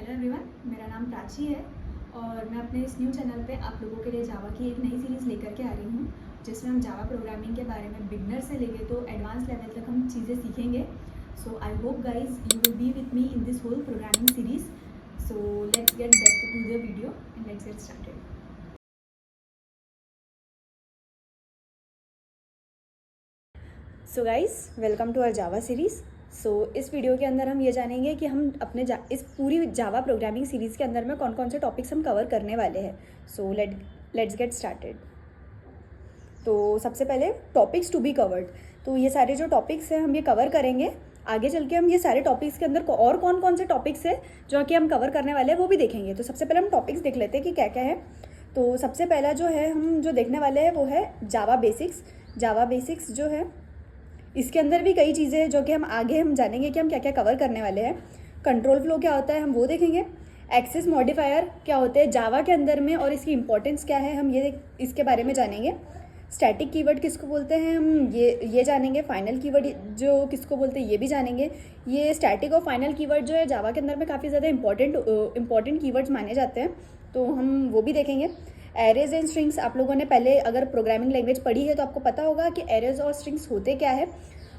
Hello everyone, मेरा नाम प्राची है और मैं अपने इस न्यू चैनल पे आप लोगों के लिए जावा की एक नई सीरीज़ लेकर के आ रही हूँ, जिसमें हम जावा प्रोग्रामिंग के बारे में बिगनर से लेके तो एडवांस लेवल तक हम चीज़ें सीखेंगे। So I hope guys you will be with me in this whole programming series. So let's get back to the video and let's get started. So guys, welcome to our Java series. इस video के अंदर हम ये जानेंगे कि हम अपने इस पूरी जावा प्रोग्रामिंग सीरीज़ के अंदर में कौन कौन से टॉपिक्स हम कवर करने वाले हैं। सो लेट्स गेट स्टार्टेड। तो सबसे पहले टॉपिक्स टू बी कवर्ड। तो ये सारे जो टॉपिक्स हैं हम ये कवर करेंगे। आगे चल के हम ये सारे टॉपिक्स के अंदर और कौन कौन से टॉपिक्स हैं जो कि हम कवर करने वाले हैं वो भी देखेंगे। तो सबसे पहले हम टॉपिक्स देख लेते हैं कि क्या क्या है। तो सबसे पहला जो है हम जो देखने वाले हैं वो है जावा बेसिक्स। जावा बेसिक्स जो है इसके अंदर भी कई चीज़ें हैं जो कि हम जानेंगे कि हम क्या क्या कवर करने वाले हैं। कंट्रोल फ्लो क्या होता है हम वो देखेंगे। एक्सेस मॉडिफायर क्या होते हैं जावा के अंदर में और इसकी इंपॉर्टेंस क्या है हम ये इसके बारे में जानेंगे। स्टैटिक कीवर्ड किसको बोलते हैं हम ये जानेंगे। फाइनल कीवर्ड जो किसको बोलते हैं ये भी जानेंगे। ये स्टैटिक और फाइनल कीवर्ड जो है जावा के अंदर में काफ़ी ज़्यादा इंपॉर्टेंट कीवर्ड्स माने जाते हैं, तो हम वो भी देखेंगे। एरेज एंड स्ट्रिंग्स, आप लोगों ने पहले अगर प्रोग्रामिंग लैंग्वेज पढ़ी है तो आपको पता होगा कि एरेज और स्ट्रिंग्स होते क्या है,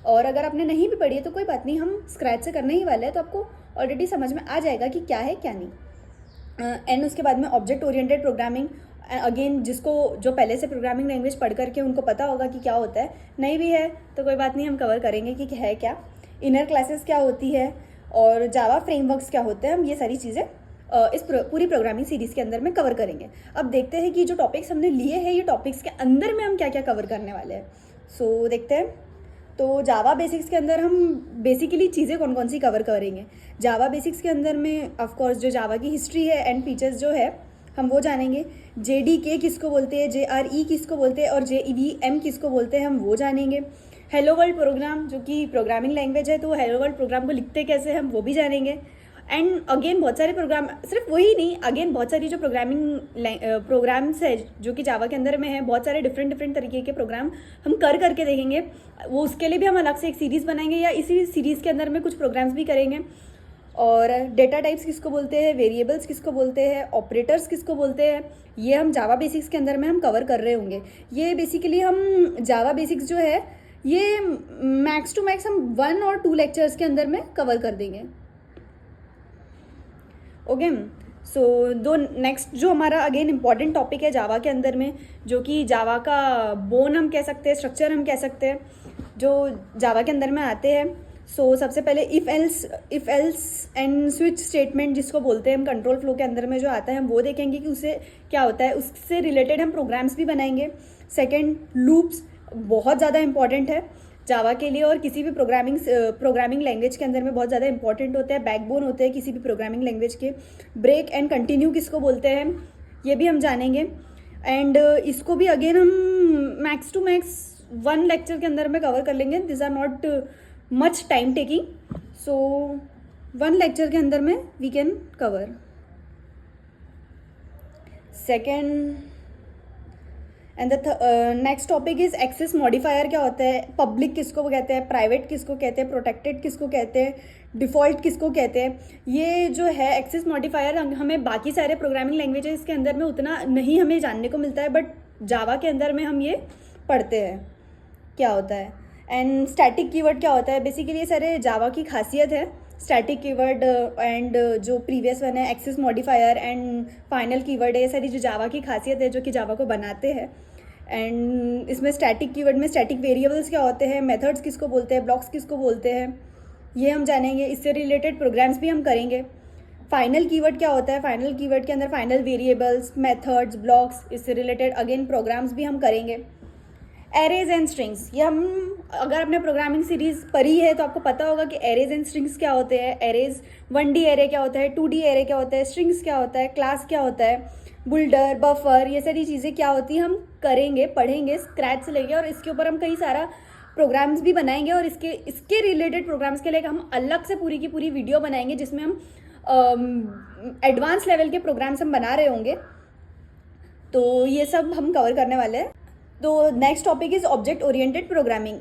और अगर आपने नहीं भी पढ़ी है तो कोई बात नहीं, हम स्क्रैच से करने ही वाले हैं तो आपको ऑलरेडी समझ में आ जाएगा कि क्या है क्या नहीं। एंड उसके बाद में ऑब्जेक्ट ओरिएंटेड प्रोग्रामिंग, अगेन जिसको जो पहले से प्रोग्रामिंग लैंग्वेज पढ़ करके उनको पता होगा कि क्या होता है, नहीं भी है तो कोई बात नहीं, हम कवर करेंगे कि है क्या। इनर क्लासेस क्या होती है और जावा फ्रेमवर्क्स क्या होते हैं, हम ये सारी चीज़ें इस पूरी प्रोग्रामिंग सीरीज़ के अंदर में कवर करेंगे। अब देखते हैं कि जो टॉपिक्स हमने लिए हैं ये टॉपिक्स के अंदर में हम क्या क्या कवर करने वाले हैं। सो देखते हैं। तो जावा बेसिक्स के अंदर हम बेसिकली चीज़ें कौन कौन सी कवर करेंगे। जावा बेसिक्स के अंदर में ऑफ कोर्स जो जावा की हिस्ट्री है एंड फीचर्स जो है हम वो जानेंगे। JDK किसको बोलते हैं, JRE किसको बोलते हैं और JVM किसको बोलते हैं हम वो जानेंगे। हेलो वर्ल्ड प्रोग्राम जो कि प्रोग्रामिंग लैंग्वेज है, तो हेलो वर्ल्ड प्रोग्राम को लिखते कैसे हम वो भी जानेंगे। एंड अगेन बहुत सारे प्रोग्राम, सिर्फ वही नहीं, अगेन बहुत सारी जो प्रोग्राम्स है जो कि जावा के अंदर में है, बहुत सारे डिफरेंट तरीके के प्रोग्राम हम करके देखेंगे। वो उसके लिए भी हम अलग से एक सीरीज़ बनाएंगे या इसी सीरीज़ के अंदर में कुछ प्रोग्राम्स भी करेंगे। और डेटा टाइप्स किसको बोलते हैं, वेरिएबल्स किसको बोलते हैं, ऑपरेटर्स किसको बोलते हैं, ये हम जावा बेसिक्स के अंदर में हम कवर कर रहे होंगे। ये बेसिकली हम जावा बेसिक्स जो है ये मैक्स टू मैक्स हम 1 और 2 लेक्चर्स के अंदर में कवर कर देंगे। ओके। सो दो नेक्स्ट जो हमारा अगेन इम्पॉर्टेंट टॉपिक है जावा के अंदर में, जो कि जावा का बोन हम कह सकते हैं, स्ट्रक्चर हम कह सकते हैं, जो जावा के अंदर में आते हैं। सबसे पहले if else and switch statement जिसको बोलते हैं हम, कंट्रोल फ्लो के अंदर में जो आता है हम वो देखेंगे कि उससे क्या होता है, उससे रिलेटेड हम प्रोग्राम्स भी बनाएंगे। सेकेंड, लूप्स बहुत ज़्यादा इंपॉर्टेंट है जावा के लिए और किसी भी प्रोग्रामिंग लैंग्वेज के अंदर में बहुत ज़्यादा इंपॉर्टेंट होते हैं, बैकबोन होते हैं किसी भी प्रोग्रामिंग लैंग्वेज के। ब्रेक एंड कंटिन्यू किसको बोलते हैं ये भी हम जानेंगे। एंड इसको भी अगेन हम मैक्स टू मैक्स 1 लेक्चर के अंदर में कवर कर लेंगे। This are not much time taking, 1 lecture के अंदर में we can cover. Second and the next topic is access modifier क्या होता है, पब्लिक किसको कहते हैं, प्राइवेट किसको कहते हैं, प्रोटेक्टेड किसको कहते हैं, डिफ़ॉल्ट किसको कहते हैं। ये जो है एक्सेस मॉडिफायर हमें बाकी सारे प्रोग्रामिंग लैंग्वेजेस के अंदर में उतना नहीं हमें जानने को मिलता है, बट जावा के अंदर में हम ये पढ़ते हैं क्या होता है। एंड स्टैटिक कीवर्ड क्या होता है, बेसिकली ये सारे जावा की खासियत है। स्टैटिक कीवर्ड एंड जो प्रीवियस वन है access modifier and final keyword है, ये सारी जो जावा की खासियत है जो कि जावा को बनाते हैं। एंड इसमें स्टैटिक कीवर्ड में स्टैटिक वेरिएबल्स क्या होते हैं, मेथड्स किसको बोलते हैं, ब्लॉक्स किसको बोलते हैं, ये हम जानेंगे। इससे रिलेटेड प्रोग्राम्स भी हम करेंगे। फाइनल कीवर्ड क्या होता है, फाइनल कीवर्ड के अंदर फाइनल वेरिएबल्स, मेथड्स, ब्लॉक्स, इससे रिलेटेड अगेन प्रोग्राम्स भी हम करेंगे। एरेज एंड स्ट्रिंग्स, ये हम अगर आपने प्रोग्रामिंग सीरीज़ पढ़ी है तो आपको पता होगा कि एरेज एंड स्ट्रिंग्स क्या होते हैं। एरेज 1D एरे क्या होता है, 2D एरे क्या होता है, स्ट्रिंग्स क्या होता है, क्लास क्या होता है, बुल्डर, बफर, ये सारी चीज़ें क्या होती हैं हम करेंगे, पढ़ेंगे स्क्रैच से लेके, और इसके ऊपर हम कई सारा प्रोग्राम्स भी बनाएंगे और इसके रिलेटेड प्रोग्राम्स के लिए हम अलग से पूरी की पूरी वीडियो बनाएंगे जिसमें हम एडवांस लेवल के प्रोग्राम्स हम बना रहे होंगे। तो ये सब हम कवर करने वाले हैं। तो next topic is object oriented programming.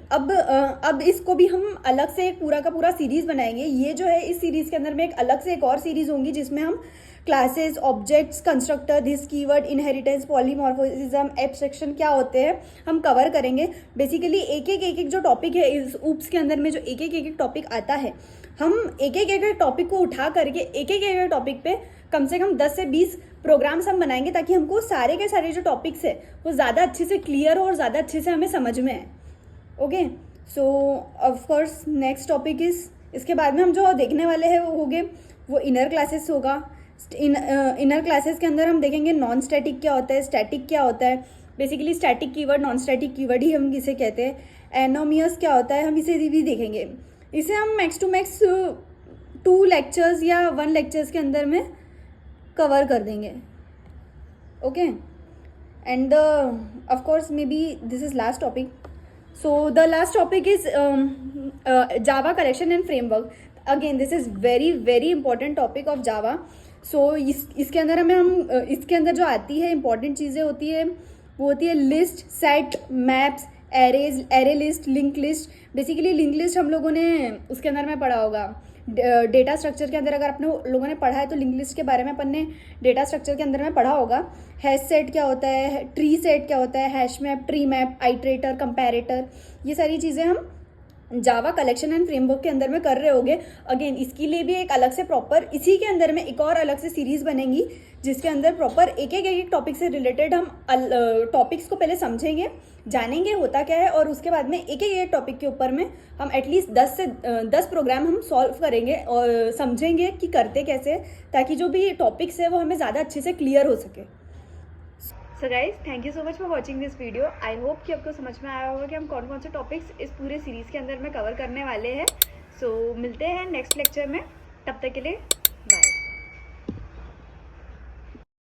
अब इसको भी हम अलग से एक पूरा का पूरा सीरीज़ बनाएंगे। ये जो है इस सीरीज़ के अंदर में एक अलग से एक और सीरीज़ होंगी जिसमें हम classes, objects, constructor, this keyword, inheritance, polymorphism, abstraction क्या होते हैं हम कवर करेंगे। बेसिकली एक एक जो टॉपिक है इस ऊप्स के अंदर में जो एक एक टॉपिक आता है, हम एक एक टॉपिक को उठा करके एक एक टॉपिक पे कम से कम 10 से 20 प्रोग्राम्स हम बनाएंगे ताकि हमको सारे के सारे जो टॉपिक्स है वो ज़्यादा अच्छे से क्लियर हो और ज़्यादा अच्छे से हमें समझ में आए। Okay, so of course next topic is, इसके बाद में हम जो देखने वाले हैं वो होंगे वो इनर क्लासेस होगा। इनर क्लासेस के अंदर हम देखेंगे नॉन स्टैटिक क्या होता है, स्टैटिक क्या होता है। Basically static keyword, non static keyword ही हम इसे कहते हैं। एनोमियस क्या होता है, हम इसे भी देखेंगे। इसे हम मैक्स टू मैक्स 2 लेक्चर्स या 1 लेक्चर्स के अंदर में कवर कर देंगे। Okay, and of course maybe this is last topic. So the last topic is Java collection and framework. Again this is very very important topic of Java. सो इसके अंदर इसके अंदर जो आती है इंपॉर्टेंट चीज़ें होती है वो होती है list, set, maps, arrays, array list, link list. Basically link list हम लोगों ने उसके अंदर में पढ़ा होगा डेटा स्ट्रक्चर के अंदर। अगर अपने लोगों ने पढ़ा है तो लिंक लिस्ट के बारे में अपन ने डेटा स्ट्रक्चर के अंदर में पढ़ा होगा। हैश सेट क्या होता है, ट्री सेट क्या होता है, hash map, tree map, iterator, comparator, ये सारी चीज़ें हम जावा कलेक्शन एंड फ्रेमवर्क के अंदर में कर रहे होंगे। अगेन इसके लिए भी एक अलग से प्रॉपर इसी के अंदर में एक और अलग से सीरीज़ बनेगी जिसके अंदर प्रॉपर एक एक टॉपिक से रिलेटेड हम टॉपिक्स को पहले समझेंगे, जानेंगे होता क्या है, और उसके बाद में एक एक टॉपिक के ऊपर में हम एटलीस्ट 10 प्रोग्राम हम सॉल्व करेंगे और समझेंगे कि करते कैसे, ताकि जो भी टॉपिक्स है वो हमें ज़्यादा अच्छे से क्लियर हो सके। So guys, thank you so much for watching this video. I hope कि आपको समझ में आया होगा कि हम कौन कौन से टॉपिक्स इस पूरे सीरीज़ के अंदर में कवर करने वाले हैं। सो मिलते हैं नेक्स्ट लेक्चर में, तब तक के लिए